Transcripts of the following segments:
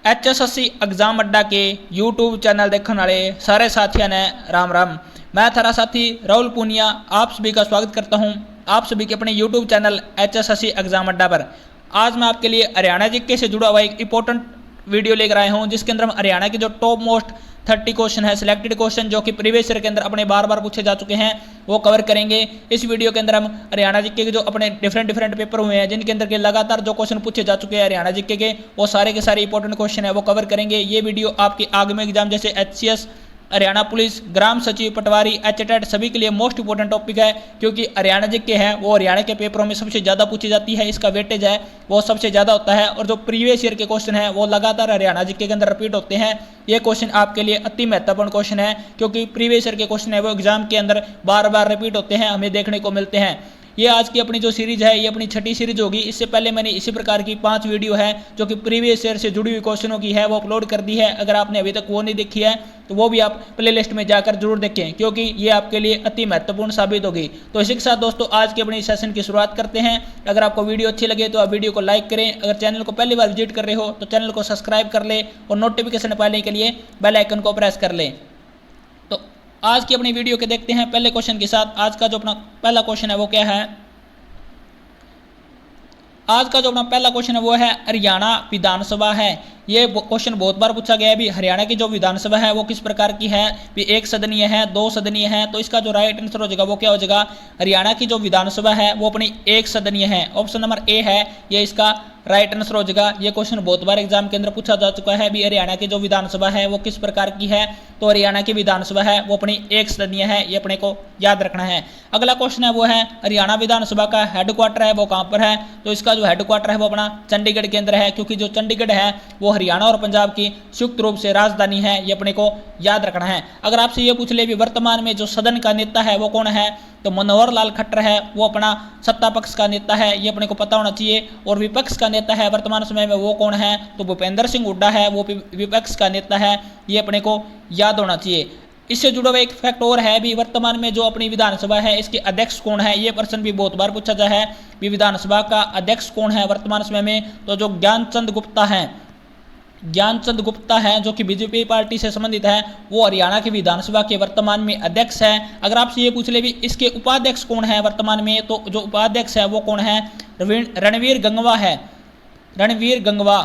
HSSC exam अड्डा के YouTube channel देखने वाले सारे साथियों ने राम राम। मैं थारा साथी राहुल पूनिया आप सभी का स्वागत करता हूं आप सभी के अपने यूट्यूब चैनल HSSC एग्जाम अड्डा पर। आज मैं आपके लिए हरियाणा जीके से जुड़ा हुआ एक इंपॉर्टेंट वीडियो लेकर आया हूं, जिसके अंदर हम हरियाणा के जो टॉप मोस्ट 30 क्वेश्चन है, सिलेक्टेड क्वेश्चन जो कि प्रीवियस ईयर के अंदर अपने बार बार पूछे जा चुके हैं, वो कवर करेंगे। इस वीडियो के अंदर हम हरियाणा जीके के जो अपने डिफरेंट पेपर हुए हैं, जिनके अंदर के लगातार जो क्वेश्चन पूछे जा चुके हैं हरियाणा जीके के, वो सारे के सारे इंपॉर्टेंट क्वेश्चन है वो कवर करेंगे। ये वीडियो आपके आगामी एग्जाम जैसे HCS, हरियाणा पुलिस, ग्राम सचिव, पटवारी, HTET सभी के लिए मोस्ट इंपोर्टेंट टॉपिक है, क्योंकि हरियाणा जीके है वो हरियाणा के पेपरों में सबसे ज़्यादा पूछी जाती है, इसका वेटेज है वो सबसे ज़्यादा होता है। और जो प्रीवियस ईयर के क्वेश्चन है वो लगातार हरियाणा जीके के अंदर रिपीट होते हैं। ये क्वेश्चन आपके लिए अति महत्वपूर्ण क्वेश्चन है, क्योंकि प्रीवियस ईयर के क्वेश्चन है वो एग्जाम के अंदर बार बार रिपीट होते हैं, हमें देखने को मिलते हैं। ये आज की अपनी जो सीरीज है ये अपनी छठी सीरीज होगी। इससे पहले मैंने इसी प्रकार की 5 वीडियो है जो कि प्रीवियस ईयर से जुड़ी हुई क्वेश्चनों की है वो अपलोड कर दी है। अगर आपने अभी तक वो नहीं देखी है तो वो भी आप प्लेलिस्ट में जाकर जरूर देखें, क्योंकि ये आपके लिए अति महत्वपूर्ण साबित होगी। तो इसी के साथ दोस्तों आज की अपनी सेशन की शुरुआत करते हैं। अगर आपको वीडियो अच्छी लगे तो आप वीडियो को लाइक करें। अगर चैनल को पहली बार विजिट कर रहे हो तो चैनल को सब्सक्राइब कर ले और नोटिफिकेशन पाने के लिए बेल आइकन को प्रेस कर लें। तो आज की अपनी वीडियो के देखते हैं पहले क्वेश्चन के साथ। आज का जो अपना पहला क्वेश्चन है वो क्या है? आज का जो अपना पहला क्वेश्चन है वो है हरियाणा विधानसभा है। ये क्वेश्चन बहुत बार पूछा गया है भी, हरियाणा की जो विधानसभा है वो किस प्रकार की है भी, 1 सदनीय है, 2 सदनीय है। तो इसका जो राइट आंसर हो जाएगा वो क्या हो जाएगा? हरियाणा की जो विधानसभा है वो अपनी 1 सदनीय है। ऑप्शन नंबर ए है ये इसका राइट आंसर हो जाएगा। ये क्वेश्चन बहुत बार एग्जाम के अंदर पूछा जा चुका है भी, हरियाणा की जो विधानसभा है वो किस प्रकार की है। तो हरियाणा की विधानसभा है वो अपनी 1 सदनीय है, ये अपने को याद रखना है। अगला क्वेश्चन है वो है हरियाणा विधानसभा का हेडक्वार्टर है वो कहाँ पर है? तो इसका जो हेडक्वार्टर है वो अपना चंडीगढ़ के अंदर है, क्योंकि जो चंडीगढ़ है वो हरियाणा और पंजाब की संयुक्त रूप से राजधानी है, ये अपने को याद रखना है। अगर आपसे ये पूछ ले भी वर्तमान में जो सदन का नेता है वो कौन है, तो मनोहर लाल खट्टर है वो अपना सत्ता पक्ष का नेता है, ये अपने को पता होना चाहिए। और विपक्ष का नेता है वर्तमान समय में वो कौन है, तो भूपेंद्र सिंह हुड्डा है वो विपक्ष का नेता है, ये अपने को याद होना चाहिए। इससे जुड़ा हुआ एक फैक्ट और है भी, वर्तमान में जो अपनी विधानसभा है इसके अध्यक्ष कौन है? ये प्रश्न भी बहुत बार पूछा जा है भी, विधानसभा का अध्यक्ष कौन है वर्तमान समय में? तो जो ज्ञानचंद गुप्ता है, ज्ञानचंद गुप्ता है जो कि बीजेपी पार्टी से संबंधित है, वो हरियाणा की विधानसभा के वर्तमान में अध्यक्ष है। अगर आपसे ये पूछ ले भी इसके उपाध्यक्ष कौन है वर्तमान में, तो जो उपाध्यक्ष है वो कौन है? रणवीर गंगवा है। रणवीर गंगवा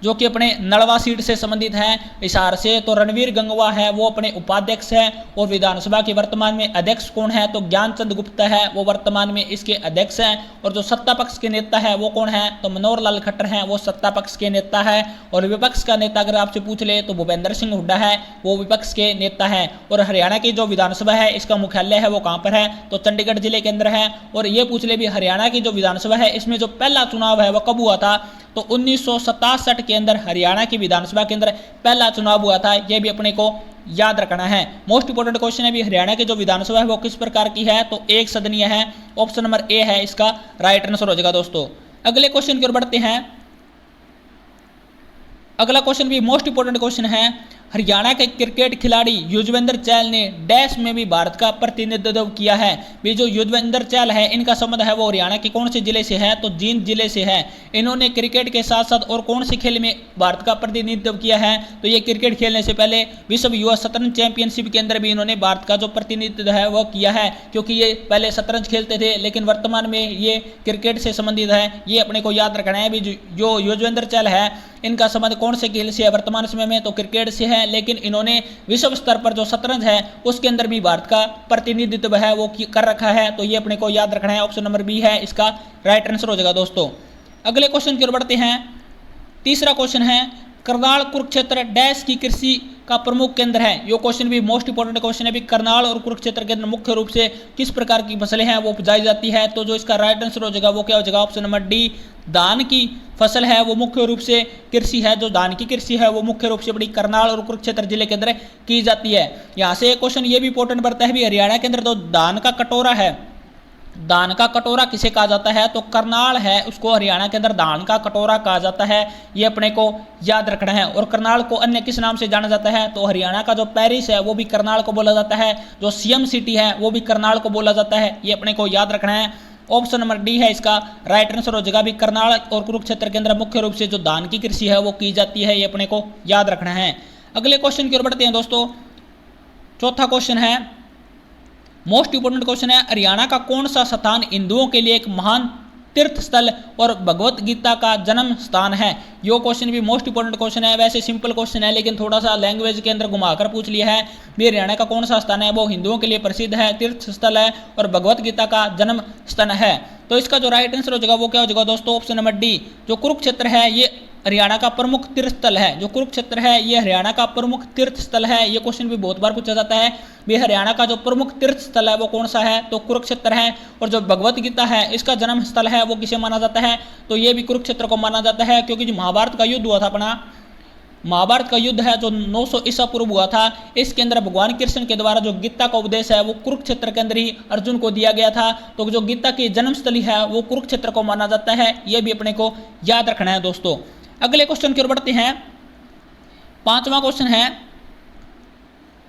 जो कि अपने नलवा सीट से संबंधित है हिसार से, तो रणवीर गंगवा है वो अपने उपाध्यक्ष है। और विधानसभा के वर्तमान में अध्यक्ष कौन है? तो ज्ञानचंद गुप्ता है वो वर्तमान में इसके अध्यक्ष हैं। और जो सत्ता पक्ष के नेता है वो कौन है? तो मनोहर लाल खट्टर हैं वो सत्ता पक्ष के नेता है। और विपक्ष का नेता अगर आपसे पूछ ले तो भूपेंद्र सिंह हुड्डा है वो विपक्ष के नेता है। और हरियाणा की जो विधानसभा है इसका मुख्यालय है वो कहाँ पर है? तो चंडीगढ़ जिले के अंदर है। और ये पूछ ले भी हरियाणा की जो विधानसभा है इसमें जो पहला चुनाव है वो कब हुआ था? तो 1967 के अंदर हरियाणा की विधानसभा के अंदर पहला चुनाव हुआ था, यह भी अपने को याद रखना है। मोस्ट इंपोर्टेंट क्वेश्चन है भी, हरियाणा की जो विधानसभा है वो किस प्रकार की है? तो 1 सदनीय है। ऑप्शन नंबर ए है इसका राइट आंसर हो जाएगा। दोस्तों अगले क्वेश्चन की ओर बढ़ते हैं। अगला क्वेश्चन भी मोस्ट इंपोर्टेंट क्वेश्चन है, हरियाणा के क्रिकेट खिलाड़ी युजवेंद्र चहल ने डैश में भी भारत का प्रतिनिधित्व किया है। भी जो युजवेंद्र चहल है इनका संबंध है वो हरियाणा के कौन से जिले से है? तो जींद जिले से है। इन्होंने क्रिकेट के साथ साथ और कौन से खेल में भारत का प्रतिनिधित्व किया है? तो ये क्रिकेट खेलने से पहले विश्व युवा शतरंज चैंपियनशिप के अंदर भी इन्होंने भारत का जो प्रतिनिधित्व है वो किया है, क्योंकि ये पहले शतरंज खेलते थे लेकिन वर्तमान में ये क्रिकेट से संबंधित है, ये अपने को याद रखना है। भी जो युजवेंद्र चहल है इनका संबंध कौन से खेल से है वर्तमान समय में? तो क्रिकेट से है, लेकिन इन्होंने विश्व स्तर पर जो शतरंज है उसके अंदर भी भारत का प्रतिनिधित्व है वो कर रखा है, तो ये अपने को याद रखना है। ऑप्शन नंबर बी है इसका राइट आंसर हो जाएगा। दोस्तों अगले क्वेश्चन की ओर बढ़ते हैं। तीसरा क्वेश्चन है, करनाल कुरुक्षेत्र डैश की कृषि का प्रमुख केंद्र है। ये क्वेश्चन भी मोस्ट इंपोर्टेंट क्वेश्चन है भी, करनाल और कुरुक्षेत्र के अंदर मुख्य रूप से किस प्रकार की फसलें हैं वो उपजाई जाती है? तो जो इसका राइट आंसर हो जाएगा वो क्या हो जाएगा? ऑप्शन नंबर डी, धान की फसल है वो मुख्य रूप से कृषि है, जो धान की कृषि है वो मुख्य रूप से अपनी करनाल और कुरुक्षेत्र जिले के अंदर की जाती है। यहाँ से क्वेश्चन ये भी इंपॉर्टेंट बढ़ता है भी, हरियाणा के अंदर जो धान का कटोरा है, धान का कटोरा किसे कहा जाता है? तो करनाल है उसको हरियाणा के अंदर धान का कटोरा कहा जाता है, ये अपने को याद रखना है। और करनाल को अन्य किस नाम से जाना जाता है? तो हरियाणा का जो पेरिस है वो भी करनाल को बोला जाता है, जो CM सिटी है वो भी करनाल को बोला जाता है, ये अपने को याद रखना है। ऑप्शन नंबर डी है इसका राइट आंसर हो जाएगा। भी करनाल और कुरुक्षेत्र के अंदर मुख्य रूप से जो धान की कृषि है वो की जाती है, ये अपने को याद रखना है। अगले क्वेश्चन की ओर बढ़ते हैं दोस्तों। चौथा क्वेश्चन है, मोस्ट इंपोर्टेंट क्वेश्चन है, हरियाणा का कौन सा स्थान हिंदुओं के लिए एक महान तीर्थ स्थल और भगवत गीता का जन्म स्थान है। यो क्वेश्चन भी मोस्ट इंपोर्टेंट क्वेश्चन है। वैसे सिंपल क्वेश्चन है लेकिन थोड़ा सा लैंग्वेज के अंदर घुमाकर पूछ लिया है। भी हरियाणा का कौन सा स्थान है वो हिंदुओं के लिए प्रसिद्ध है, तीर्थ स्थल है और भगवत गीता का जन्म स्थान है। तो इसका जो राइट आंसर हो जाएगा वो क्या हो जाएगा दोस्तों, ऑप्शन नंबर डी। जो कुरुक्षेत्र है ये हरियाणा का प्रमुख तीर्थ स्थल है। जो कुरुक्षेत्र है ये हरियाणा का प्रमुख तीर्थ स्थल है। ये क्वेश्चन भी बहुत बार पूछा जाता है। भी हरियाणा का जो प्रमुख तीर्थ स्थल है वो कौन सा है, तो कुरुक्षेत्र है। और जो भगवत गीता है इसका जन्म स्थल है वो किसे माना जाता है, तो ये भी कुरुक्षेत्र को माना जाता है। क्योंकि जो महाभारत का युद्ध हुआ था अपना, महाभारत का युद्ध है जो 900 ईसा पूर्व हुआ था, इसके अंदर भगवान कृष्ण के द्वारा जो गीता का उपदेश है वो कुरुक्षेत्र के अंदर ही अर्जुन को दिया गया था। तो जो गीता की जन्मस्थली है वो कुरुक्षेत्र को माना जाता है। ये भी अपने को याद रखना है दोस्तों। अगले क्वेश्चन की ओर बढ़ते हैं। पांचवा क्वेश्चन है,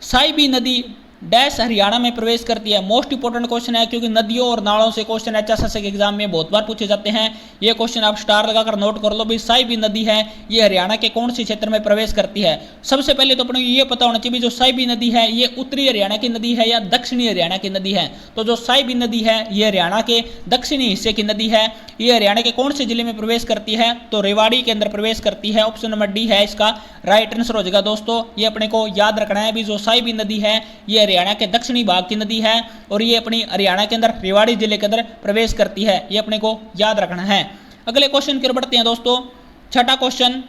साइबी नदी डैश हरियाणा में प्रवेश करती है। मोस्ट इंपोर्टेंट क्वेश्चन है क्योंकि नदियों और नालों से क्वेश्चन एचएसएससी के एग्जाम में बहुत बार पूछे जाते हैं। ये क्वेश्चन आप स्टार लगाकर नोट कर लो। भी साइबी नदी है ये हरियाणा के कौन से क्षेत्र में प्रवेश करती है। सबसे पहले तो अपने ये पता होना चाहिए जो साइबी नदी है ये उत्तरी हरियाणा की नदी है या दक्षिणी हरियाणा की नदी है। तो जो साइबी नदी है ये हरियाणा के दक्षिणी हिस्से की नदी है। ये हरियाणा के कौन से जिले में प्रवेश करती है, तो रेवाड़ी के अंदर प्रवेश करती है। ऑप्शन नंबर डी है इसका राइट आंसर हो जाएगा दोस्तों। ये अपने को याद रखना है। भी जो साइबी नदी है ये हरियाणा के दक्षिणी भाग की नदी है और ये अपनी हरियाणा के अंदर रेवाड़ी जिले के अंदर प्रवेश करती है। ये अपने को याद रखना है। अगले क्वेश्चन की ओर बढ़ते हैं दोस्तों। छठा क्वेश्चन,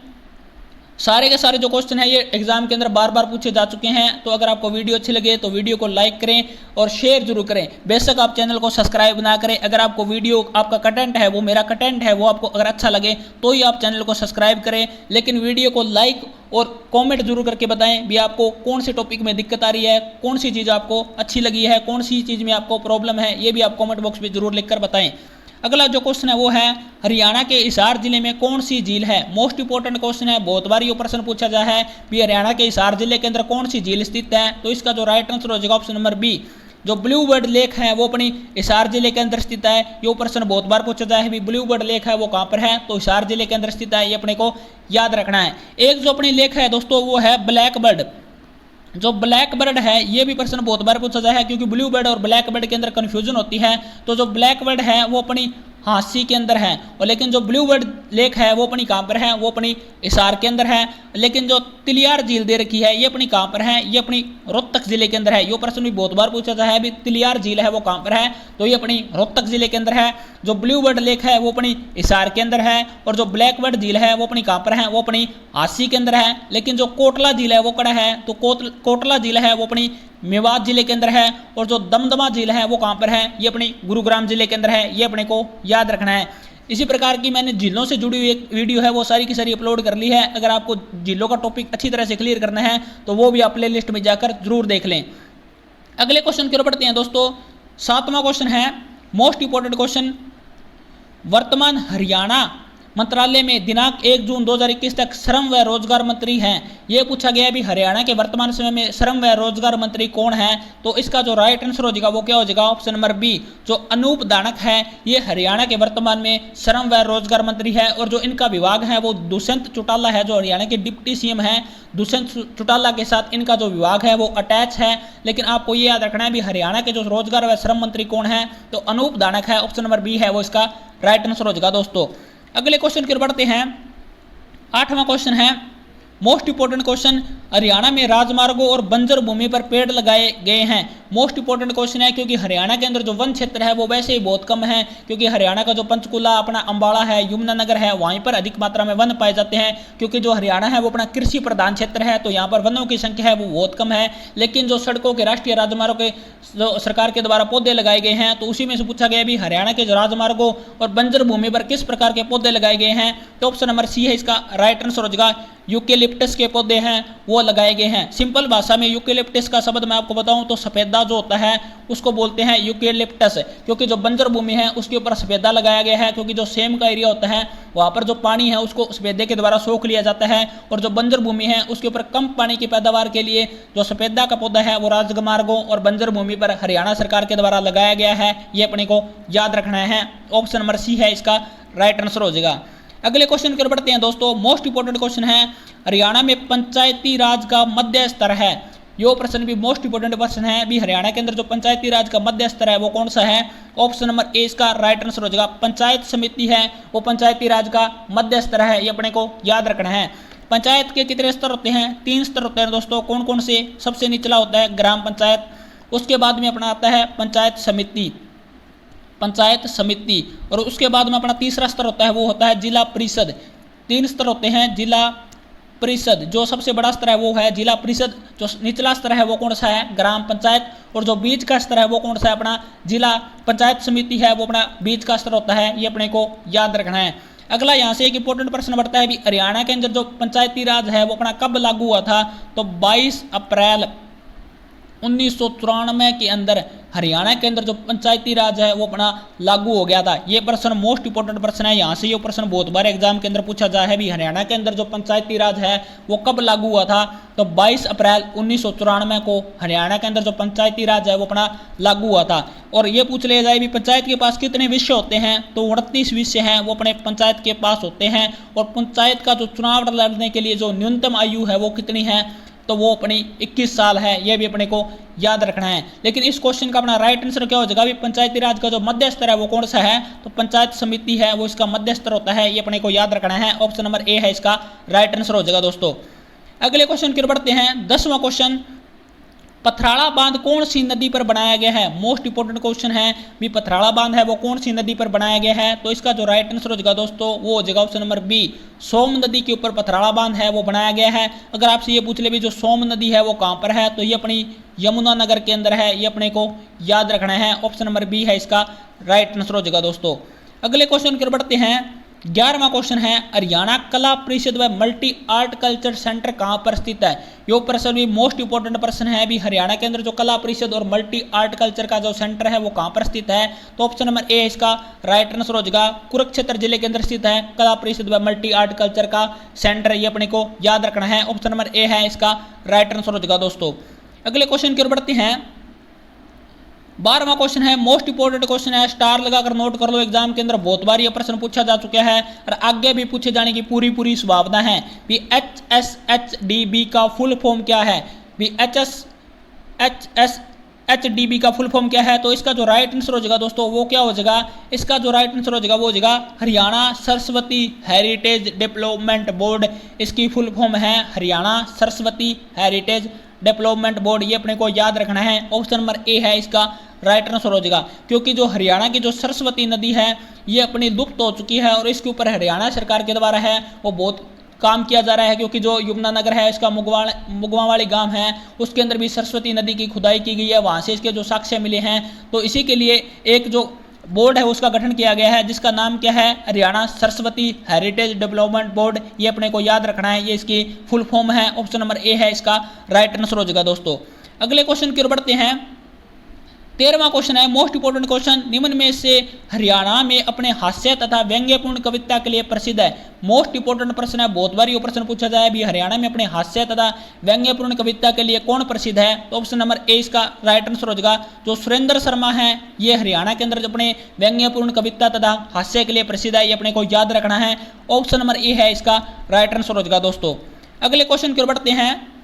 सारे के सारे जो क्वेश्चन है ये एग्जाम के अंदर बार बार पूछे जा चुके हैं। तो अगर आपको वीडियो अच्छी लगे तो वीडियो को लाइक करें और शेयर जरूर करें। बेशक आप चैनल को सब्सक्राइब ना करें। अगर आपको वीडियो आपका कंटेंट है वो मेरा कंटेंट है वो आपको अगर अच्छा लगे तो ही आप चैनल को सब्सक्राइब करें। लेकिन वीडियो को लाइक और कमेंट जरूर करके बताएं भी आपको कौन से टॉपिक में दिक्कत आ रही है, कौन सी चीज़ आपको अच्छी लगी है, कौन सी चीज़ में आपको प्रॉब्लम है, ये भी आप कमेंट बॉक्स में जरूर लिखकर बताएं। अगला जो क्वेश्चन है वो है, हरियाणा के हिसार जिले में कौन सी झील है। मोस्ट इंपोर्टेंट क्वेश्चन है, बहुत बार ये प्रश्न पूछा जा है भी हरियाणा के हिसार जिले के अंदर कौन सी झील स्थित है। तो इसका जो राइट आंसर हो जाएगा ऑप्शन नंबर बी। जो ब्लू बर्ड लेक है वो अपनी हिसार जिले के अंदर स्थित है। ये प्रश्न बहुत बार पूछा जाए है भी ब्लू बर्ड लेक है वो कहाँ पर है, तो हिसार जिले के अंदर स्थित है। ये अपने को याद रखना है। एक जो अपनी लेक है दोस्तों वो है ब्लैक बर्ड। जो ब्लैक बर्ड है ये भी प्रश्न बहुत बार पूछा जाए है क्योंकि ब्लू बर्ड और ब्लैक बर्ड के अंदर कंफ्यूजन होती है। तो जो ब्लैक बर्ड है वो अपनी हांसी के अंदर है और लेकिन जो ब्लू बर्ड लेक है वो अपनी कहाँ पर है, वो अपनी हिसार के अंदर है। लेकिन जो तिलियार झील दे रखी है ये अपनी कहाँ पर है, ये अपनी रोहतक जिले के अंदर है। ये प्रश्न भी बहुत बार पूछा जाता है भी तिलियार झील है वो कहाँ पर है, तो ये अपनी रोहतक जिले के अंदर है। जो ब्लू बर्ड लेक है वो अपनी हिसार के अंदर है और जो ब्लैक बर्ड झील है वो अपनी कहाँ पर है, वो अपनी हांसी के अंदर है। लेकिन जो कोटला झील है वो कड़ा है, तो कोटला झील है वो अपनी मेवात जिले के अंदर है और जो दमदमा झील है वो कहाँ पर है, ये अपनी गुरुग्राम जिले के अंदर है। ये अपने को याद रखना है। इसी प्रकार की मैंने झीलों से जुड़ी हुई एक वीडियो है वो सारी की सारी अपलोड कर ली है। अगर आपको झीलों का टॉपिक अच्छी तरह से क्लियर करना है तो वो भी आप प्ले लिस्ट में जाकर जरूर देख लें। अगले क्वेश्चन की ओर बढ़ते हैं दोस्तों। सातवां क्वेश्चन है, मोस्ट इंपोर्टेंट क्वेश्चन, वर्तमान हरियाणा मंत्रालय में दिनांक 1 जून 2021 तक श्रम व रोजगार मंत्री हैं। ये पूछा गया भी हरियाणा के वर्तमान समय में श्रम व रोजगार मंत्री कौन है। तो इसका जो राइट आंसर हो जाएगा वो क्या हो जाएगा, ऑप्शन नंबर बी। जो अनूप दानक है ये हरियाणा के वर्तमान में श्रम व रोजगार मंत्री है और जो इनका विभाग है वो दुष्यंत चौटाला है। जो हरियाणा के डिप्टी सीएम है दुष्यंत चौटाला के साथ इनका जो विभाग है वो अटैच है। लेकिन आपको ये याद रखना है भी हरियाणा के जो रोजगार व श्रम मंत्री कौन है, तो अनूप दानक है। ऑप्शन नंबर बी है वो इसका राइट आंसर हो जाएगा दोस्तों। अगले क्वेश्चन की ओर बढ़ते हैं। आठवां क्वेश्चन है, मोस्ट इंपोर्टेंट क्वेश्चन, हरियाणा में राजमार्गों और बंजर भूमि पर पेड़ लगाए गए हैं। मोस्ट इंपोर्टेंट क्वेश्चन है क्योंकि हरियाणा के अंदर जो वन क्षेत्र है वो वैसे ही बहुत कम है। क्योंकि हरियाणा का जो पंचकुला अपना अंबाला है, यमुनानगर है, वहीं पर अधिक मात्रा में वन पाए जाते हैं। क्योंकि जो हरियाणा है वो अपना कृषि प्रधान क्षेत्र है तो यहाँ पर वनों की संख्या है वो बहुत कम है। लेकिन जो सड़कों के राष्ट्रीय राजमार्गों के जो सरकार के द्वारा पौधे लगाए गए हैं तो उसी में से पूछा गया भी हरियाणा के जो राजमार्गों और बंजर भूमि पर किस प्रकार के पौधे लगाए गए हैं। तो ऑप्शन नंबर सी है इसका राइट आंसर हो जाएगा। यूकेलिप्टस के पौधे हैं वो वो लगाए गए हैं। सिंपल भाषा में यूकेलिप्टस का शब्द मैं आपको बताऊं तो सफेदा जो होता है उसको बोलते हैं यूकेलिप्टस, क्योंकि जो बंजर भूमि है उसके ऊपर सफेदा लगाया गया है, क्योंकि जो सेम का एरिया होता है वहाँ पर जो पानी है उसको सफेदे के द्वारा सोख लिया जाता है, और जो बंजर भूमि है उसके ऊपर कम पानी की पैदावार के लिए जो सफेदा का पौधा है वो राजमार्गों और बंजर भूमि पर हरियाणा सरकार के द्वारा लगाया गया है। ये अपने को याद रखना है। ऑप्शन नंबर सी है इसका राइट आंसर हो जाएगा। अगले क्वेश्चन की ओर बढ़ते हैं दोस्तों। मोस्ट इंपोर्टेंट क्वेश्चन है, हरियाणा में पंचायती राज का मध्य स्तर है। यो प्रश्न भी मोस्ट इंपोर्टेंट प्रश्न है। भी हरियाणा के अंदर जो पंचायती राज का मध्य स्तर है वो कौन सा है? ऑप्शन नंबर ए इसका राइट आंसर हो जाएगा। पंचायत समिति है वो पंचायती राज का मध्य स्तर है, ये अपने को याद रखना है। पंचायत के कितने स्तर होते हैं? 3 स्तर होते हैं दोस्तों। कौन कौन से? सबसे निचला होता है ग्राम पंचायत, उसके बाद में अपना आता है पंचायत समिति, और उसके बाद में अपना तीसरा स्तर होता है वो होता है जिला परिषद। 3 स्तर होते हैं। जिला परिषद जो सबसे बड़ा स्तर है वो है जिला परिषद, जो निचला स्तर है वो कौन सा है? ग्राम पंचायत, और जो बीच का स्तर है वो कौन सा है? अपना जिला पंचायत समिति है, वो अपना बीच का स्तर होता है। ये अपने को याद रखना है। अगला यहाँ से एक इंपॉर्टेंट प्रश्न बढ़ता है भी हरियाणा के अंदर जो पंचायती राज है वो अपना कब लागू हुआ था? तो 22 अप्रैल 1994 के अंदर हरियाणा के अंदर जो पंचायती राज है वो अपना लागू हो गया था। ये प्रश्न मोस्ट इंपोर्टेंट प्रश्न है। यहाँ से ये प्रश्न बहुत बार एग्जाम के अंदर पूछा जाए है भी हरियाणा के अंदर जो पंचायती राज है वो कब लागू हुआ था? तो 22 अप्रैल 1994 को हरियाणा के अंदर जो पंचायती राज है वो अपना लागू हुआ था। और ये पूछ लिया जाए भी पंचायत के पास कितने विषय होते हैं? तो 29 विषय हैं वो अपने पंचायत के पास होते हैं। और पंचायत का जो चुनाव लड़ने के लिए जो न्यूनतम आयु है वो कितनी है? तो वो अपनी 21 साल है। ये भी अपने को याद रखना है। लेकिन इस क्वेश्चन का अपना राइट आंसर क्या हो जाएगा? भी पंचायती राज का जो मध्य स्तर है वो कौन सा है? तो पंचायत समिति है वो इसका मध्य स्तर होता है। ये अपने को याद रखना है। ऑप्शन नंबर ए है इसका राइट आंसर हो जाएगा दोस्तों। अगले क्वेश्चन की ओर बढ़ते हैं। 10वां क्वेश्चन, पथराड़ा बांध कौन सी नदी पर बनाया गया है? मोस्ट इंपोर्टेंट क्वेश्चन है भी पथराड़ा बांध है वो कौन सी नदी पर बनाया गया है? तो इसका जो राइट आंसर हो जाएगा दोस्तों वो हो जाएगा ऑप्शन नंबर बी, सोम नदी के ऊपर पथराड़ा बांध है वो बनाया गया है। अगर आपसे ये पूछ ले भी जो सोम नदी है वो कहाँ पर है? तो ये अपनी यमुनानगर के अंदर है। ये अपने को याद रखना है। ऑप्शन नंबर बी है इसका राइट आंसर हो जाएगा दोस्तों। अगले क्वेश्चन की ओर बढ़ते हैं। 11वां क्वेश्चन है, हरियाणा कला परिषद व मल्टी आर्ट कल्चर सेंटर कहाँ पर स्थित है? यो प्रश्न भी मोस्ट इंपोर्टेंट प्रश्न है। भी हरियाणा के अंदर जो कला परिषद और मल्टी आर्ट कल्चर का जो सेंटर है वो कहाँ पर स्थित है? तो ऑप्शन नंबर ए इसका राइट आंसर हो जाएगा। कुरुक्षेत्र जिले के अंदर स्थित है कला परिषद व मल्टी आर्ट कल्चर का सेंटर। ये अपने को याद रखना है। ऑप्शन नंबर ए है इसका राइट आंसर हो जाएगा दोस्तों। अगले क्वेश्चन की ओर बढ़ते हैं। 12वां क्वेश्चन है, मोस्ट इंपोर्टेंट क्वेश्चन है, स्टार लगाकर नोट कर लो। एग्जाम के अंदर बहुत बार ये प्रश्न पूछा जा चुका है और आगे भी पूछे जाने की पूरी संभावना है। भी HSHDB का फुल फॉर्म क्या है? भी HSHDB का फुल फॉर्म क्या है? तो इसका जो राइट आंसर हो जाएगा दोस्तों वो क्या हो जाएगा? इसका जो राइट आंसर हो जाएगा वो हो जाएगा Haryana Saraswati heritage development board. इसकी फुल फॉर्म है Haryana Saraswati heritage development board. ये अपने को याद रखना है। ऑप्शन नंबर ए है इसका राइट आंसर हो जाएगा। क्योंकि जो हरियाणा की जो सरस्वती नदी है ये अपनी लुप्त हो चुकी है और इसके ऊपर हरियाणा सरकार के द्वारा है वो बहुत काम किया जा रहा है। क्योंकि जो यमुनानगर है इसका मुगवावाली गांव है उसके अंदर भी सरस्वती नदी की खुदाई की गई है, वहाँ से इसके जो साक्ष्य मिले हैं। तो इसी के लिए एक जो बोर्ड है उसका गठन किया गया है जिसका नाम क्या है? Haryana Saraswati heritage development board. ये अपने को याद रखना है। ये इसकी फुल फॉर्म है। ऑप्शन नंबर ए है इसका राइट आंसर हो जाएगा दोस्तों। अगले क्वेश्चन की ओर बढ़ते हैं। 13वां क्वेश्चन है, मोस्ट इंपोर्टेंट क्वेश्चन, निम्न में से हरियाणा में अपने हास्य तथा व्यंग्यपूर्ण कविता के लिए प्रसिद्ध है। मोस्ट इंपोर्टेंट प्रश्न है, बहुत बार ये प्रश्न पूछा जाए भी हरियाणा में अपने हास्य तथा व्यंग्यपूर्ण कविता के लिए कौन प्रसिद्ध है? तो ऑप्शन नंबर ए इसका राइट आंसर हो जाएगा। जो सुरेंद्र शर्मा है ये हरियाणा के अंदर अपने व्यंग्यपूर्ण कविता तथा हास्य के लिए प्रसिद्ध है। ये अपने को याद रखना है। ऑप्शन नंबर ए है इसका राइट आंसर हो जाएगा दोस्तों। अगले क्वेश्चन की ओर बढ़ते हैं।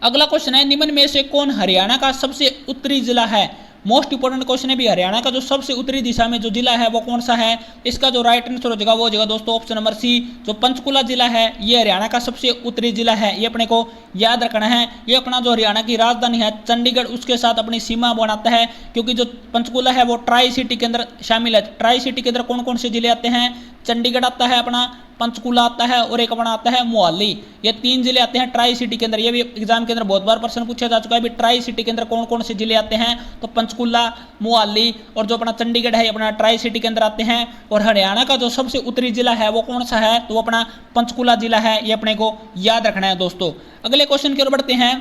अगला क्वेश्चन है, निम्न में से कौन हरियाणा का सबसे उत्तरी जिला है? मोस्ट इंपोर्टेंट क्वेश्चन है भी हरियाणा का जो सबसे उत्तरी दिशा में जो जिला है वो कौन सा है? इसका जो राइट आंसर हो जाएगा वो हो जाएगा दोस्तों ऑप्शन नंबर सी। जो पंचकुला जिला है ये हरियाणा का सबसे उत्तरी जिला है। ये अपने को याद रखना है। ये अपना जो हरियाणा की राजधानी है चंडीगढ़ उसके साथ अपनी सीमा बनाता है। क्योंकि जो पंचकुला है वो ट्राई सिटी के अंदर शामिल है। ट्राई सिटी के अंदर कौन कौन से जिले आते हैं? चंडीगढ़ आता है, अपना पंचकुला आता है और एक अपना आता है मोहाली। ये 3 जिले आते हैं ट्राई सिटी के अंदर। ये भी एग्जाम के अंदर बहुत बार प्रश्न पूछा जा चुका है भी ट्राई सिटी के अंदर कौन कौन से जिले आते हैं, तो पंचकुला, मोहाली और जो अपना चंडीगढ़ है ये अपना ट्राई सिटी के अंदर आते हैं। और हरियाणा का जो सबसे उत्तरी जिला है वो कौन सा है, तो वो अपना पंचकुला जिला है, ये अपने को याद रखना है दोस्तों। अगले क्वेश्चन की ओर बढ़ते हैं।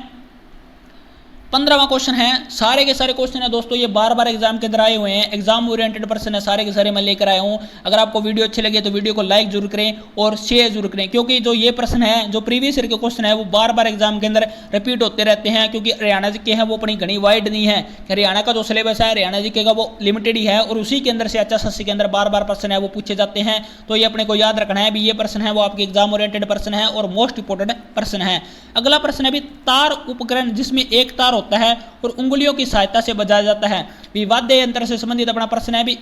15वां क्वेश्चन है, सारे के सारे क्वेश्चन है दोस्तों ये बार बार एग्जाम के अंदर आए हुए हैं, एग्जाम ओरिएंटेड पर्सन है, सारे के सारे मैं लेकर आया हूं। अगर आपको वीडियो अच्छे लगे तो वीडियो को लाइक जरूर करें और शेयर जरूर करें, क्योंकि जो ये प्रश्न है, जो प्रीवियस ईयर के क्वेश्चन है वो बार बार एग्जाम के अंदर रिपीट होते रहते हैं, क्योंकि हरियाणा के हैं वो अपनी घनी वाइड नहीं है। हरियाणा का जो सिलेबस है हरियाणा जी का वो लिमिटेड ही है और उसी के अंदर से HSSC के अंदर बार बार प्रश्न है वो पूछे जाते हैं। तो ये अपने को याद रखना है भी ये प्रश्न है वो आपके एग्जाम ओरिएंटेड प्रश्न है और मोस्ट इंपोर्टेंट प्रश्न है। अगला प्रश्न है भी तार उपकरण जिसमें एक तार होता है और उंगलियों की सहायता से बजाया जाता है। वाद्य यंत्र से संबंधित अपना प्रश्न है भी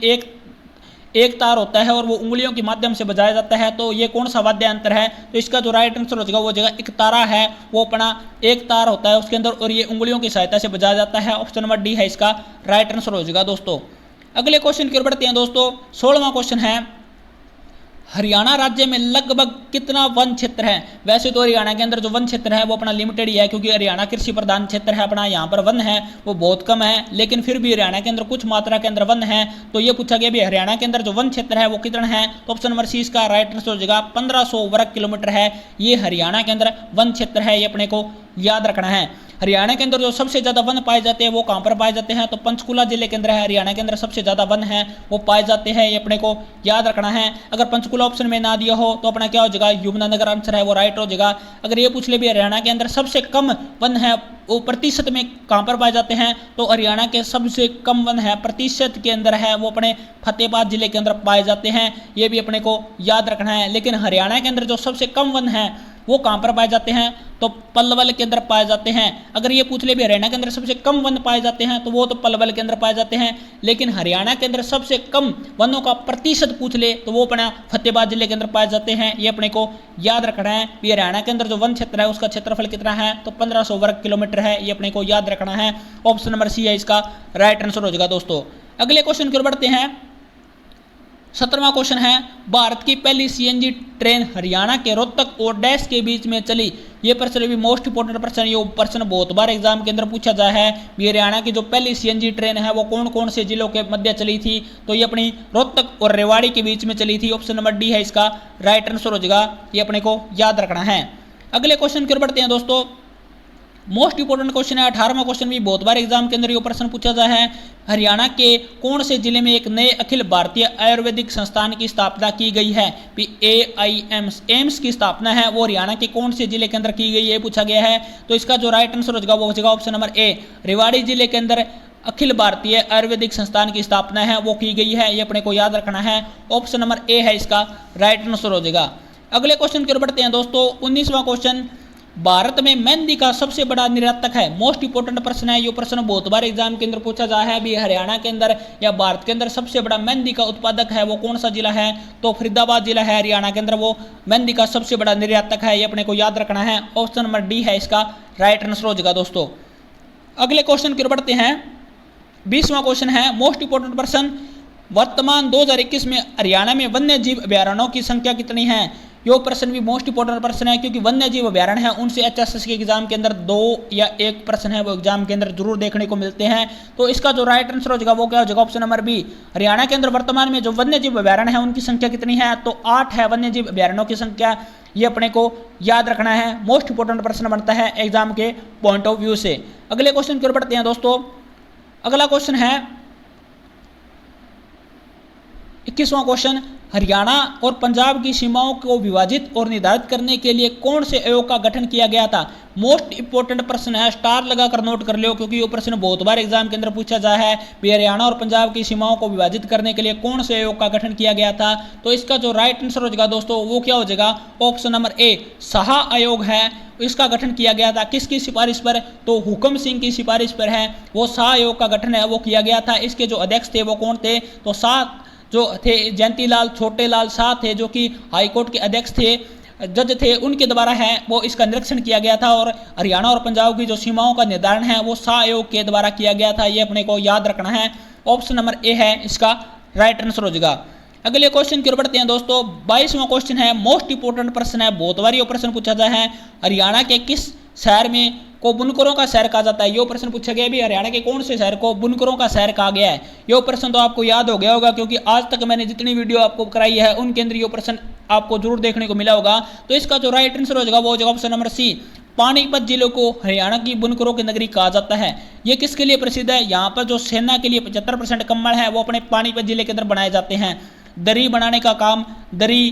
एक तार होता है और वो उंगलियों के माध्यम से बजाया जाता है, तो ये कौन सा वाद्य यंत्र है, तो इसका जो राइट आंसर हो जाएगा वो जगह एक तारा है, वो अपना एक तार होता है उसके अंदर और ये उंगलियों की सहायता से बजाया जाता है। ऑप्शन नंबर डी है इसका राइट आंसर हो जाएगा दोस्तों। अगले क्वेश्चन की ओर बढ़ते हैं दोस्तों। 16वां क्वेश्चन है, हरियाणा राज्य में लगभग कितना वन क्षेत्र है। वैसे तो हरियाणा के अंदर जो वन क्षेत्र है वो अपना लिमिटेड ही है, क्योंकि हरियाणा कृषि प्रधान क्षेत्र है, अपना यहाँ पर वन है वो बहुत कम है, लेकिन फिर भी हरियाणा के अंदर कुछ मात्रा के अंदर वन है। तो ये पूछा गया भी हरियाणा के अंदर जो वन क्षेत्र है वो कितना है, तो ऑप्शन नंबर सी इसका राइट आंसर हो जाएगा 1500 वर्ग किलोमीटर है, ये हरियाणा के अंदर वन क्षेत्र है, ये अपने को याद रखना है। हरियाणा के अंदर जो सबसे ज्यादा वन पाए जाते हैं वो कहां पर पाए जाते हैं, तो पंचकुला जिले के अंदर है, हरियाणा के अंदर सबसे ज्यादा वन है वो पाए जाते हैं, ये अपने को याद रखना है। अगर पंचकुला ऑप्शन में ना दिया हो तो अपना क्या हो जाएगा, यमुनानगर आंसर है वो राइट हो जाएगा। अगर ये पूछ ले भी हरियाणा के अंदर सबसे कम वन है वो प्रतिशत में कहां पर पाए जाते हैं, तो हरियाणा के सबसे कम वन है प्रतिशत के अंदर है वो अपने फतेहाबाद जिले के अंदर पाए जाते हैं, ये भी अपने को याद रखना है। लेकिन हरियाणा के अंदर जो सबसे कम वन है वो कहां पर पाए जाते हैं, तो पलवल के अंदर पाए जाते हैं। अगर ये पूछ ले भी हरियाणा के अंदर सबसे कम वन पाए जाते हैं तो वो तो पलवल के अंदर पाए जाते हैं, लेकिन हरियाणा के अंदर सबसे कम वनों का प्रतिशत पूछ ले तो वो अपना फतेहाबाद जिले के अंदर पाए जाते हैं, ये अपने को याद रखना है। भी हरियाणा के अंदर जो वन क्षेत्र है उसका क्षेत्रफल कितना है, तो 1500 वर्ग किलोमीटर है, ये अपने को याद रखना है। ऑप्शन नंबर सी है इसका राइट आंसर हो जाएगा दोस्तों। अगले क्वेश्चन की ओर बढ़ते हैं। 17वां क्वेश्चन है, भारत की पहली सीएनजी ट्रेन हरियाणा के रोहतक और डैश के बीच में चली। ये प्रश्न भी मोस्ट इंपोर्टेंट प्रश्न, ये प्रश्न बहुत बार एग्जाम के अंदर पूछा जा है। हरियाणा की जो पहली सीएनजी ट्रेन है वो कौन कौन से जिलों के मध्य चली थी, तो ये अपनी रोहतक और रेवाड़ी के बीच में चली थी। ऑप्शन नंबर डी है इसका राइट आंसर हो जाएगा, ये अपने को याद रखना है। अगले क्वेश्चन की ओर बढ़ते हैं दोस्तों। मोस्ट इंपोर्टेंट क्वेश्चन है 18वां क्वेश्चन भी बहुत बार एग्जाम के अंदर ये प्रश्न पूछा जा है। हरियाणा के कौन से जिले में एक नए अखिल भारतीय आयुर्वेदिक संस्थान की स्थापना की गई है। एम्स की स्थापना है वो हरियाणा के कौन से जिले के अंदर की गई है पूछा गया है, तो इसका जो राइट आंसर हो जाएगा वो हो जाएगा ऑप्शन नंबर ए, रेवाड़ी जिले के अंदर अखिल भारतीय आयुर्वेदिक संस्थान की स्थापना है वो की गई है, ये अपने को याद रखना है। ऑप्शन नंबर ए है इसका राइट आंसर हो जाएगा। अगले क्वेश्चन की ओर बढ़ते हैं दोस्तों। 19वां क्वेश्चन, भारत में मेहंदी का सबसे बड़ा निर्यातक है। मोस्ट इंपोर्टेंट प्रश्न है, ये प्रश्न बहुत बार एग्जाम के अंदर पूछा जा है भी हरियाणा के अंदर या भारत के अंदर सबसे बड़ा मेहंदी का उत्पादक है वो कौन सा जिला है, तो फरीदाबाद जिला है हरियाणा के अंदर, वो मेहंदी का सबसे बड़ा निर्यातक है, ये अपने को याद रखना है। ऑप्शन नंबर डी है इसका राइट आंसर हो जाएगा दोस्तों। अगले क्वेश्चन की ओर बढ़ते हैं। 20वां क्वेश्चन है, मोस्ट इंपोर्टेंट प्रश्न, वर्तमान 2021 में हरियाणा में वन्य जीव अभ्यारण्यों की संख्या कितनी है। यो प्रश्न भी मोस्ट इंपोर्टेंट प्रश्न है, क्योंकि वन्य जीव अभ्यारण्य है उनसे HSSC के एग्जाम के अंदर 2 या 1 प्रश्न है वो एग्जाम के अंदर जरूर देखने को मिलते हैं। तो इसका जो राइट आंसर हो जाएगा वो क्या हो जाएगा, ऑप्शन नंबर बी। हरियाणा के अंदर वर्तमान में जो वन्य जीव अभ्यारण्य है उनकी संख्या कितनी है, तो 8 है वन्य जीव अभ्यारण्यों की संख्या, ये अपने को याद रखना है। मोस्ट इंपोर्टेंट प्रश्न बनता है एग्जाम के पॉइंट ऑफ व्यू से। अगले क्वेश्चन की ओर बढ़ते हैं दोस्तों। अगला क्वेश्चन है 21वां क्वेश्चन, हरियाणा और पंजाब की सीमाओं को विभाजित और निर्धारित करने के लिए कौन से आयोग का गठन किया गया था। मोस्ट इंपोर्टेंट प्रश्न है, स्टार लगाकर नोट कर लो, क्योंकि ये प्रश्न बहुत बार एग्जाम के अंदर पूछा जा है भी हरियाणा और पंजाब की सीमाओं को विभाजित करने के लिए कौन से आयोग का गठन किया गया था। तो इसका जो राइट आंसर हो जाएगा दोस्तों वो क्या हो जाएगा, ऑप्शन नंबर ए, शाह आयोग है, इसका गठन किया गया था। किसकी सिफारिश पर, तो हुकम सिंह की सिफारिश पर है वो शाह आयोग का गठन है वो किया गया था। इसके जो अध्यक्ष थे वो कौन थे, तो शाह जो थे जयंतीलाल छोटेलाल शाह थे, जो कि हाईकोर्ट के अध्यक्ष थे, जज थे, उनके द्वारा है वो इसका निरीक्षण किया गया था। और हरियाणा और पंजाब की जो सीमाओं का निर्धारण है वो शाह आयोग के द्वारा किया गया था, ये अपने को याद रखना है। ऑप्शन नंबर ए है इसका राइट आंसर हो जाएगा। अगले क्वेश्चन की ओर बढ़ते हैं दोस्तों। 22वां क्वेश्चन है, मोस्ट इंपोर्टेंट प्रश्न है, बहुत बार ये प्रश्न पूछा जाता है। हरियाणा के किस शहर में को बुनकरों का शहर कहा जाता है? ये प्रश्न पूछा गया भी हरियाणा के कौन से शहर को बुनकरों का शहर कहा गया है। ये प्रश्न तो आपको याद हो गया होगा, क्योंकि आज तक मैंने जितनी वीडियो आपको कराई है उनके अंदर ये प्रश्न आपको जरूर देखने को मिला होगा। तो इसका जो राइट आंसर हो जाएगा वो हो जाएगा ऑप्शन नंबर सी। पानीपत जिले को हरियाणा की बुनकरों की नगरी कहा जाता है। ये किसके लिए प्रसिद्ध है? यहाँ पर जो सेना के लिए 75% कंबल है वो अपने पानीपत जिले के अंदर बनाए जाते हैं। दरी बनाने का काम, दरी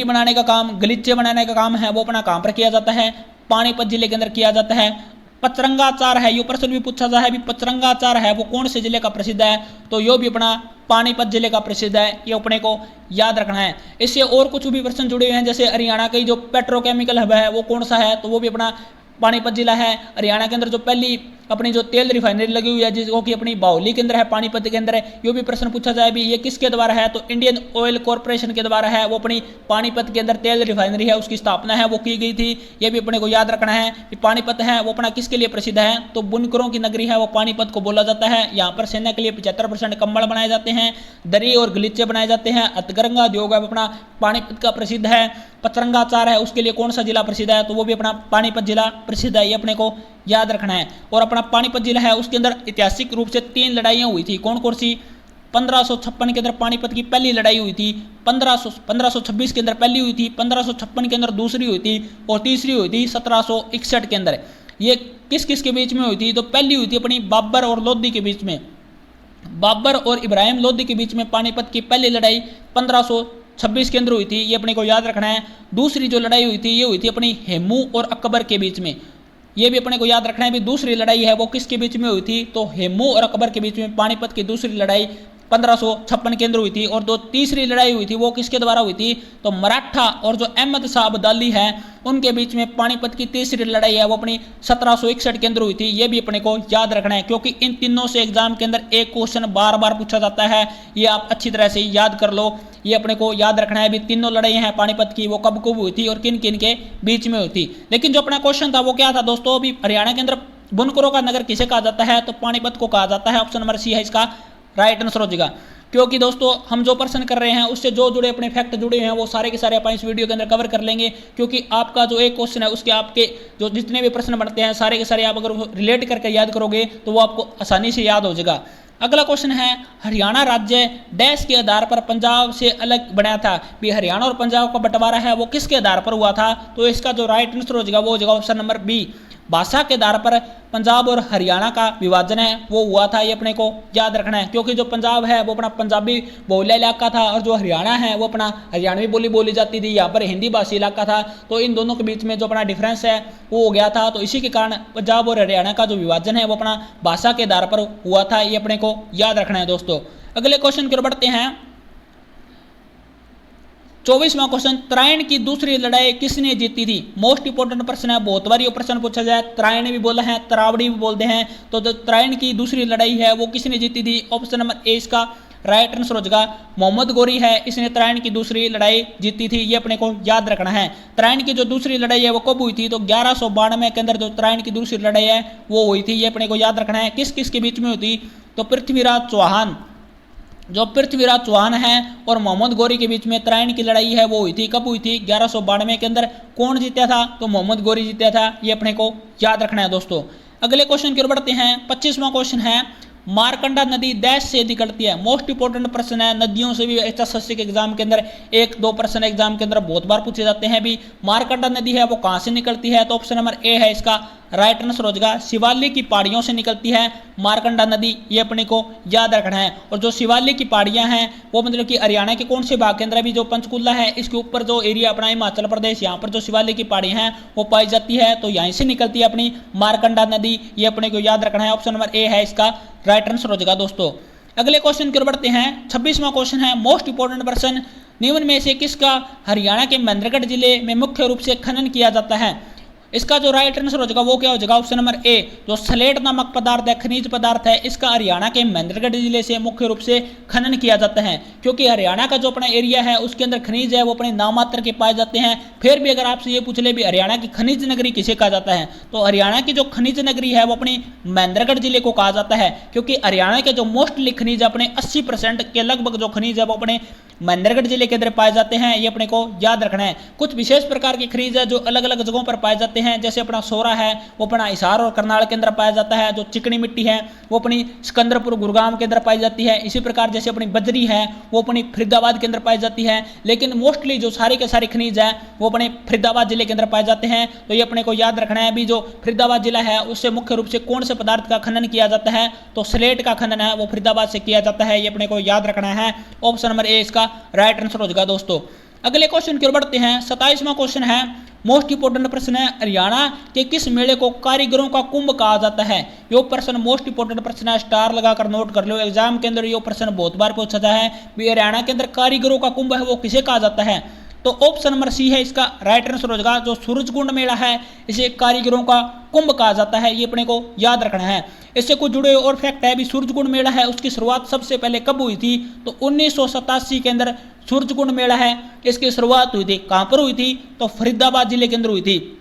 बनाने का काम, गलीचे बनाने का काम है वो अपना काम पर किया जाता है, पानीपत जिले के अंदर किया जाता है। पचरंगाचार है, ये प्रश्न भी पूछा जाता है भी पचरंगाचार है वो कौन से जिले का प्रसिद्ध है? तो यो भी अपना पानीपत जिले का प्रसिद्ध है, ये अपने को याद रखना है। इससे और कुछ भी प्रश्न जुड़े हुए हैं, जैसे हरियाणा की जो पेट्रोकेमिकल हब है वो कौन सा है? तो वो भी अपना पानीपत जिला है। हरियाणा के अंदर जो पहली अपनी जो तेल रिफाइनरी लगी हुई है जिसको कि अपनी बाहुली के अंदर है, पानीपत के अंदर है, ये भी प्रश्न पूछा जाए भी ये किसके द्वारा है? तो इंडियन ऑयल कॉर्पोरेशन के द्वारा है। वो अपनी पानीपत के अंदर तेल रिफाइनरी है उसकी स्थापना है वो की गई थी। ये भी अपने को याद रखना है कि पानीपत है वो अपना किसके लिए प्रसिद्ध है? तो बुनकरों की नगरी है वो पानीपत को बोला जाता है। यहाँ पर सेना के लिए 75% कंबल बनाए जाते हैं, दरी और गलीचे बनाए जाते हैं। हथकरघा उद्योग है अपना पानीपत का प्रसिद्ध है। पचरंगाचार है उसके लिए कौन सा जिला प्रसिद्ध है? तो वो भी अपना पानीपत जिला प्रसिद्ध है, ये अपने को याद रखना है। और अपना पानीपत जिला है उसके अंदर ऐतिहासिक रूप से 3 लड़ाइयाँ हुई थी। कौन कौन सी? 1556 के अंदर पानीपत की पहली लड़ाई हुई थी, 1526 के अंदर पहली हुई थी, 1556 के अंदर दूसरी हुई थी और तीसरी हुई थी 1761 के अंदर। ये किस किस के बीच में हुई थी? तो पहली हुई थी अपनी बाबर और लोधी के बीच में, बाबर और इब्राहिम लोधी के बीच में पानीपत की पहली लड़ाई 1526 के अंदर हुई थी, ये अपने को याद रखना है। दूसरी जो लड़ाई हुई थी ये हुई थी अपनी हेमू और अकबर के बीच में, ये भी अपने को याद रखना है भी दूसरी लड़ाई है वो किसके बीच में हुई थी? तो हेमू और अकबर के बीच में पानीपत की दूसरी लड़ाई 1556 के अंदर हुई थी। और जो तीसरी लड़ाई हुई थी वो किसके द्वारा हुई थी? तो मराठा और जो अहमद शाह अब्दाली है उनके बीच में पानीपत की तीसरी लड़ाई है वो अपनी 1761 के अंदर हुई थी। ये भी अपने को याद रखना है, क्योंकि इन तीनों से एग्जाम के अंदर एक क्वेश्चन बार बार पूछा जाता है, ये आप अच्छी तरह से याद कर लो। ये अपने को याद रखना है भी तीनों लड़ाई हैं पानीपत की वो कब कब हुई थी और किन किन के बीच में हुई थी। लेकिन जो अपना क्वेश्चन था वो क्या था दोस्तों? अभी हरियाणा के अंदर बुनकरों का नगर किसे कहा जाता है? तो पानीपत को कहा जाता है। ऑप्शन नंबर सी है इसका राइट आंसर हो जाएगा। क्योंकि दोस्तों हम जो प्रश्न कर रहे हैं उससे जो जुड़े अपने फैक्ट जुड़े हैं वो सारे के सारे अपन इस वीडियो के अंदर कवर कर लेंगे, क्योंकि आपका जो एक क्वेश्चन है उसके आपके जो जितने भी प्रश्न बनते हैं सारे के सारे आप अगर रिलेट करके याद करोगे तो वो आपको आसानी से याद हो जाएगा। अगला क्वेश्चन है, हरियाणा राज्य डैश के आधार पर पंजाब से अलग बना था? भी हरियाणा और पंजाब का बंटवारा है वो किसके आधार पर हुआ था? तो इसका जो राइट आंसर हो जाएगा वो हो जाएगा ऑप्शन नंबर बी। भाषा के आधार पर पंजाब और हरियाणा का विभाजन है वो हुआ था, ये अपने को याद रखना है। क्योंकि जो पंजाब है वो अपना पंजाबी बहुल्य इलाका था और जो हरियाणा है वो अपना हरियाणवी बोली बोली जाती थी, यहाँ पर हिंदी भाषी इलाका था। तो इन दोनों के बीच में जो अपना डिफरेंस है वो हो गया था। तो इसी के कारण पंजाब और हरियाणा का जो विभाजन है वो अपना भाषा के आधार पर हुआ था, ये अपने को याद रखना है दोस्तों। अगले क्वेश्चन की ओर बढ़ते हैं। 24वां क्वेश्चन, त्रायण की दूसरी लड़ाई किसने जीती थी? मोस्ट इंपोर्टेंट प्रश्न है, बहुत बार ये प्रश्न पूछा जाए। त्रायण भी बोला है, तरावड़ी भी बोलते हैं। तो जो त्रायण की दूसरी लड़ाई है वो किसने जीती थी? ऑप्शन नंबर ए इसका राइट आंसर हो जाएगा। मोहम्मद गोरी है, इसने त्रायण की दूसरी लड़ाई जीती थी, ये अपने को याद रखना है। त्रायण की जो दूसरी लड़ाई है वो कब हुई थी? तो 1192 के अंदर जो त्रायण की दूसरी लड़ाई है वो हुई थी, ये अपने को याद रखना है। किस किस के बीच में हुई थी? तो पृथ्वीराज चौहान, जो पृथ्वीराज चौहान है और मोहम्मद गोरी के बीच में त्रायण की लड़ाई है वो हुई थी। कब हुई थी? 1192 के अंदर। कौन जीता था? तो मोहम्मद गोरी जीता था, ये अपने को याद रखना है दोस्तों। अगले क्वेश्चन की ओर बढ़ते हैं। 25वां क्वेश्चन है, मारकंडा नदी डैश से निकलती है? मोस्ट इंपोर्टेंट प्रश्न है, नदियों से भी एचएसएससी के एग्जाम के अंदर 1-2 प्रश्न एग्जाम के अंदर बहुत बार पूछे जाते हैं। भी मारकंडा नदी है वो कहाँ से निकलती है? तो ऑप्शन नंबर ए है इसका राइट आंसर हो जाएगा। शिवालिक की पहाड़ियों से निकलती है मारकंडा नदी, ये अपने को याद रखना है। और जो शिवालिक की पहाड़ियां हैं वो मतलब कि हरियाणा के कौन से भाग के अंदर? अभी जो पंचकुला है इसके ऊपर जो एरिया अपना हिमाचल प्रदेश, यहाँ पर जो शिवालिक की पहाड़ियां हैं वो पाई जाती है। तो यहीं से निकलती है अपनी मारकंडा नदी, ये अपने को याद रखना है। ऑप्शन नंबर ए है इसका राइट आंसर हो जाएगा दोस्तों। अगले क्वेश्चन की ओर बढ़ते हैं। 26वां क्वेश्चन है, मोस्ट इंपोर्टेंट प्रश्न, निम्न में से किसका हरियाणा के महेंद्रगढ़ जिले में मुख्य रूप से खनन किया जाता है? इसका जो राइट आंसर हो जाएगा वो क्या हो जाएगा, ऑप्शन नंबर ए, जो स्लेट नामक पदार्थ है, खनिज पदार्थ है, इसका हरियाणा के महेंद्रगढ़ जिले से मुख्य रूप से खनन किया जाता है। क्योंकि हरियाणा का जो अपना एरिया है उसके अंदर खनिज है वो अपने नाम मात्र के पाए जाते हैं। फिर भी अगर आपसे ये पूछ ले भी हरियाणा की खनिज नगरी किसे कहा जाता है, तो हरियाणा की जो खनिज नगरी है वो अपनी महेंद्रगढ़ जिले को कहा जाता है। क्योंकि हरियाणा के जो मोस्टली खनिज अपने 80% के लगभग जो खनिज है वो अपने महेंद्रगढ़ जिले के अंदर पाए जाते हैं, ये अपने को याद रखना है। कुछ विशेष प्रकार के खनिज है जो अलग अलग जगहों पर पाए जाते हैं, जैसे अपना सोरा है वो अपना हिसार और करनाल के अंदर पाया जाता है। जो चिकनी मिट्टी है वो अपनी सिकंदरपुर गुरुग्राम के अंदर पाई जाती है। इसी प्रकार जैसे अपनी बजरी है वो अपनी फरीदाबाद के अंदर पाई जाती है। लेकिन मोस्टली जो सारे के सारे खनिज है वो अपने फरीदाबाद जिले के अंदर पाए जाते हैं। तो ये अपने को याद रखना है। अभी जो फरीदाबाद जिला है उससे मुख्य रूप से कौन से पदार्थ का खनन किया जाता है, तो स्लेट का खनन है वो फरीदाबाद से किया जाता है। ये अपने को याद रखना है। ऑप्शन नंबर ए इसका राइट आंसर हो जाएगा दोस्तों। अगले क्वेश्चन की ओर बढ़ते हैं। 27वां क्वेश्चन है, मोस्ट इंपोर्टेंट प्रश्न है, हरियाणा के किस मेले को कारीगरों का कुंभ कहा जाता है। ये प्रश्न मोस्ट इंपोर्टेंट प्रश्न है, स्टार लगाकर नोट कर लो। एग्जाम के अंदर ये प्रश्न बहुत बार पूछा जाता है भी हरियाणा के अंदर कारीगरों का कुंभ है वो किसे कहा जाता है, तो ऑप्शन नंबर सी है इसका राइट आंसर हो जाएगा। जो सूरजकुंड मेला है इसे कारीगरों का कुंभ कहा जाता है, ये अपने को याद रखना है। इससे कुछ जुड़े और फैक्ट है भी सूरजकुंड मेला है उसकी शुरुआत सबसे पहले कब हुई थी, तो 1987 के अंदर सूरजकुंड मेला है इसकी शुरुआत हुई थी। कहां पर हुई थी, तो फरीदाबाद जिले के अंदर हुई थी।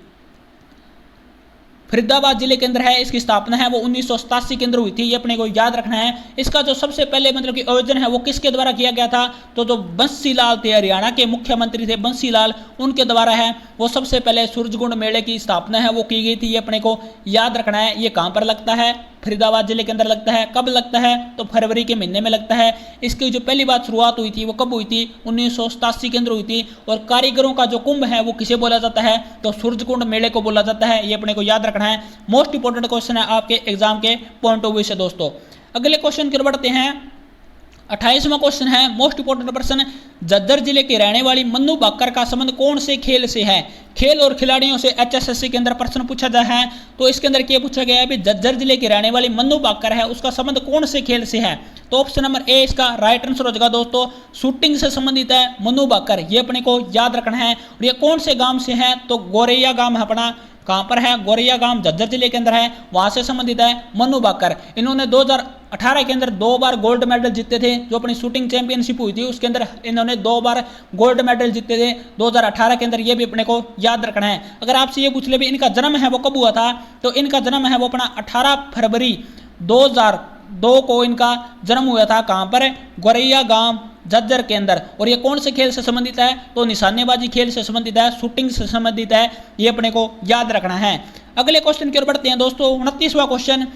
फरीदाबाद जिले के अंदर है इसकी स्थापना है वो 1987 के अंदर हुई थी, ये अपने को याद रखना है। इसका जो सबसे पहले मतलब कि आयोजन है वो किसके द्वारा किया गया था, तो जो बंसी लाल थे, हरियाणा के मुख्यमंत्री थे बंसी लाल, उनके द्वारा है वो सबसे पहले सूरजकुंड मेले की स्थापना है वो की गई थी, ये अपने को याद रखना है। ये कहां पर लगता है, फरीदाबाद जिले के अंदर लगता है। कब लगता है, तो फरवरी के महीने में लगता है। इसकी जो पहली बात शुरुआत हुई थी वो कब हुई थी, 1987 के अंदर हुई थी। और कारीगरों का जो कुंभ है वो किसे बोला जाता है, तो सूरजकुंड मेले को बोला जाता है, ये अपने को याद रखना है। मोस्ट इंपोर्टेंट क्वेश्चन है आपके एग्जाम के पॉइंट ऑफ व्यू से दोस्तों। अगले क्वेश्चन की ओर बढ़ते हैं। 28वां क्वेश्चन है, मोस्ट इंपोर्टेंट प्रश्न, झज्जर जिले के रहने वाली मन्नू भाकर का संबंध कौन से खेल से है। खेल और खिलाड़ियों से HSSC के अंदर प्रश्न पूछा जा है, तो इसके अंदर क्या पूछा गया है भी झज्जर जिले की रहने वाली मन्नू भाकर है उसका संबंध कौन से खेल से है, तो ऑप्शन नंबर ए इसका राइट आंसर हो जाएगा दोस्तों। शूटिंग से संबंधित है मन्नू भाकर, ये अपने को याद रखना है। और ये कौन से गांव से है, तो गोरैया गांव है अपना, कहां पर है, गोरैया गांव झज्जर जिले के अंदर है, वहां से संबंधित है मन्नू भाकर। इन्होंने 2018 के अंदर 2 बार गोल्ड मेडल जीते थे। जो अपनी शूटिंग चैंपियनशिप हुई थी उसके अंदर इन्होंने 2 बार गोल्ड मेडल जीते थे 2018 के अंदर, ये भी अपने को याद रखना है। अगर आपसे ये पूछ ले भी इनका जन्म है वो कब हुआ था, तो इनका जन्म है वो अपना 18 फरवरी 2002 को इनका जन्म हुआ था। कहां पर, गोरैया गांव झज्जर के अंदर। और ये कौन से खेल से संबंधित है, तो निशानेबाजी खेल से संबंधित है, शूटिंग से संबंधित है, ये अपने को याद रखना है। अगले क्वेश्चन की ओर बढ़ते हैं दोस्तों। 29वां क्वेश्चन,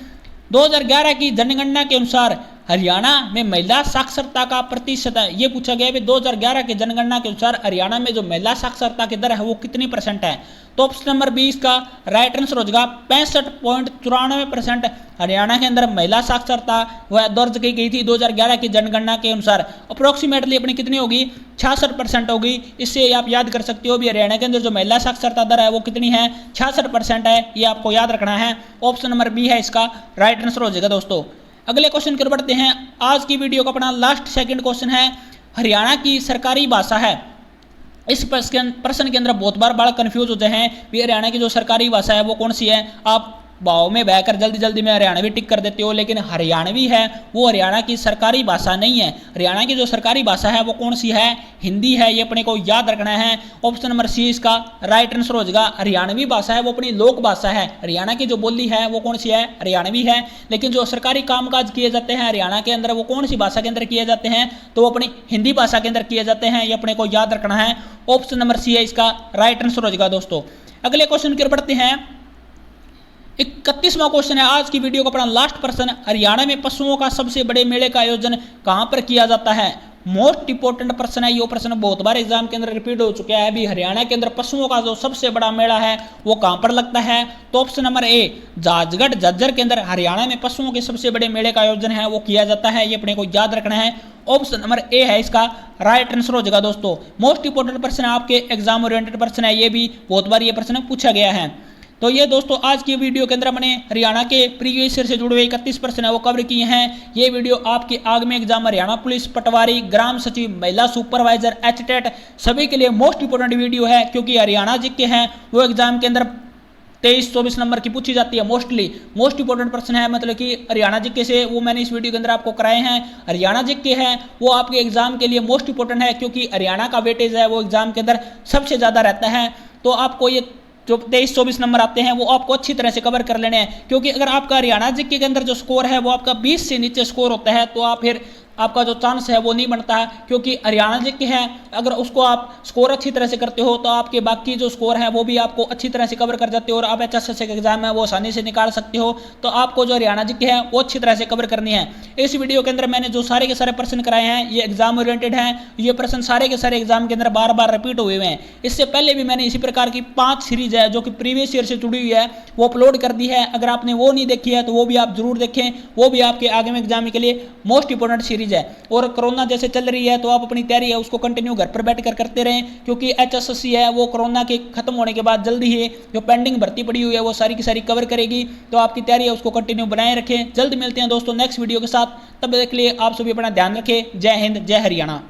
2011 की जनगणना के अनुसार हरियाणा में महिला साक्षरता का प्रतिशत है, ये पूछा गया है 2011 के जनगणना के अनुसार हरियाणा में जो महिला साक्षरता की दर है वो कितनी % है, तो ऑप्शन नंबर 20 का राइट आंसर हो जाएगा 65.94% हरियाणा के अंदर महिला साक्षरता वह दर्ज की गई थी 2011 की जनगणना के अनुसार। अप्रोक्सीमेटली अपनी कितनी होगी, 66% होगी। इससे आप याद कर सकते हो भी हरियाणा के अंदर जो महिला साक्षरता दर है वो कितनी है, 66% है, ये आपको याद रखना है। ऑप्शन नंबर बी है इसका राइट आंसर हो जाएगा दोस्तों। अगले क्वेश्चन की ओर बढ़ते हैं। आज की वीडियो का अपना लास्ट सेकंड क्वेश्चन है, हरियाणा की सरकारी भाषा है। इस प्रश्न के अंदर बहुत बार बड़ा कंफ्यूज होते हैं कि हरियाणा की जो सरकारी भाषा है वो कौन सी है। आप भाव में बहकर जल्दी जल्दी में हरियाणवी टिक कर देते हो, लेकिन हरियाणवी है वो हरियाणा की सरकारी भाषा नहीं है। हरियाणा की जो सरकारी भाषा है वो कौन सी है, हिंदी है, ये अपने को याद रखना है। ऑप्शन नंबर सी इसका राइट आंसर हो जाएगा। हरियाणवी भाषा है वो अपनी लोक भाषा है, हरियाणा की जो बोली है वो कौन सी है, हरियाणवी है। लेकिन जो सरकारी कामकाज किए जाते हैं हरियाणा के अंदर वो कौन सी भाषा के अंदर किए जाते हैं, तो वो अपनी हिंदी भाषा के अंदर किए जाते हैं, ये अपने को याद रखना है। ऑप्शन नंबर सी है इसका राइट आंसर हो जाएगा दोस्तों। अगले क्वेश्चन की ओर बढ़ते हैं। 31वां क्वेश्चन है आज की वीडियो का अपना लास्ट प्रश्न, हरियाणा में पशुओं का सबसे बड़े मेले का आयोजन कहां पर किया जाता है। मोस्ट इंपोर्टेंट प्रश्न है, ये प्रश्न बहुत बार एग्जाम के अंदर रिपीट हो चुका है। अभी हरियाणा के अंदर पशुओं का जो सबसे बड़ा मेला है वो कहां पर लगता है, तो option number A Jajgarh Jhajjar के अंदर हरियाणा में पशुओं के सबसे बड़े मेले का आयोजन है वो किया जाता है, ये अपने को याद रखना है। ऑप्शन नंबर ए है इसका राइट आंसर हो जाएगा दोस्तों। मोस्ट इंपोर्टेंट प्रश्न है, आपके एग्जाम ओरिएंटेड प्रश्न है, ये भी बहुत बार ये प्रश्न पूछा गया है। तो ये दोस्तों आज की वीडियो के अंदर हमने हरियाणा के प्रीवियस ईयर से जुड़े हुए 31 प्रश्न है वो कवर किए हैं। ये वीडियो आपके आगामी एग्जाम हरियाणा पुलिस, पटवारी, ग्राम सचिव, महिला सुपरवाइजर, एचटेट सभी के लिए मोस्ट इंपोर्टेंट वीडियो है, क्योंकि हरियाणा जी के हैं वो एग्जाम के अंदर 23-24 नंबर की पूछी जाती है मोस्टली। मोस्ट इंपोर्टेंट प्रश्न है, मतलब कि हरियाणा जीके से वो मैंने इस वीडियो के अंदर आपको कराए हैं। हरियाणा जीके है वो आपके एग्जाम के लिए मोस्ट इंपोर्टेंट है, क्योंकि हरियाणा का वेटेज है वो एग्जाम के अंदर सबसे ज़्यादा रहता है। तो आपको ये जो 23-24 नंबर आते हैं वो आपको अच्छी तरह से कवर कर लेने हैं, क्योंकि अगर आपका हरियाणा जीके के अंदर जो स्कोर है वो आपका 20 से नीचे स्कोर होता है तो आप फिर आपका जो चांस है वो नहीं बनता है, क्योंकि हरियाणा जीके है अगर उसको आप स्कोर अच्छी तरह से करते हो तो आपके बाकी जो स्कोर है वो भी आपको अच्छी तरह से कवर कर जाते हो और आप HSS का एग्जाम है वो आसानी से निकाल सकते हो। तो आपको जो हरियाणा जीके है वो अच्छी तरह से कवर करनी है। इस वीडियो के अंदर मैंने जो सारे के सारे प्रश्न कराए हैं ये एग्जाम ओरिएंटेड हैं, ये प्रश्न सारे के सारे एग्जाम के अंदर बार बार रिपीट हुए हैं। इससे पहले भी मैंने इसी प्रकार की 5 सीरीज है जो कि प्रीवियस ईयर से जुड़ी हुई है वो अपलोड कर दी है। अगर आपने वो नहीं देखी है तो वो भी आप जरूर देखें, वो भी आपके आगामी एग्जाम के लिए मोस्ट इंपोर्टेंट सीरीज है। और कोरोना जैसे चल रही है तो आप अपनी तैयारी है उसको कंटिन्यू घर पर बैठ कर करते रहें, क्योंकि HSS है वो कोरोना के खत्म होने के बाद जल्दी ही जो पेंडिंग भर्ती पड़ी हुई है वो सारी की सारी कवर करेगी। तो आपकी तैयारी है उसको कंटिन्यू बनाए रखें। जल्द मिलते हैं दोस्तों नेक्स्ट वीडियो के साथ, तब तक के लिए आप सभी अपना ध्यान रखें। जय हिंद, जय हरियाणा।